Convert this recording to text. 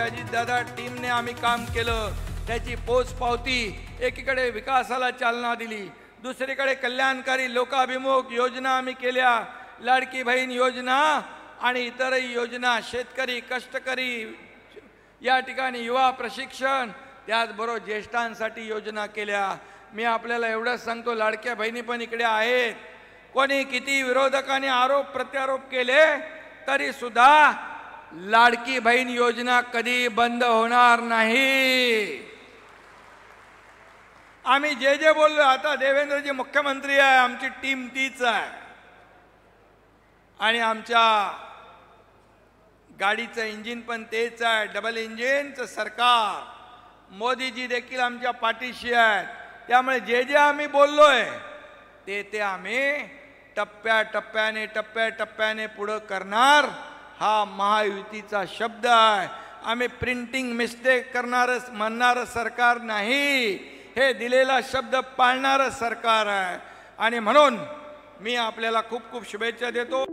अजितदादा टीमने आम्ही काम केलं, त्याची पोचपावती एकीकडे विकासाला चालना दिली, दुसरीकडे कल्याणकारी लोकाभिमुख योजना आम्ही केल्या, लाडकी बहीण योजना आणि इतरही योजना, शेतकरी कष्टकरी या ठिकाणी युवा प्रशिक्षण, त्याचबरोबर ज्येष्ठांसाठी योजना केल्या। मी आपल्याला एवढंच सांगतो, लाडक्या बहिणी पण इकडे आहेत, कोणी किती विरोधकांनी आरोप प्रत्यारोप केले तरी सुद्धा लाडकी बहीण योजना कधी बंद होणार नाही। आम्ही जे जे बोललो, आता देवेंद्रजी मुख्यमंत्री आहे, आमची टीम तीच आहे आणि आमच्या गाडीचं इंजिन पण तेच आहे, डबल इंजिनचं सरकार। मोदीजी देखील आमच्या पाठीशी आहेत, त्यामुळे जे जे आम्ही बोललोय ते आम्ही टप्प्याटप्प्याने पुढे करणार, हा महायुतीचा शब्द आहे। आम्ही प्रिंटिंग मिस्टेक म्हणणारं सरकार नाही, हे दिलेला शब्द पाळणारं सरकार आहे। आणि म्हणून मी आपल्याला खूप खूप शुभेच्छा देतो।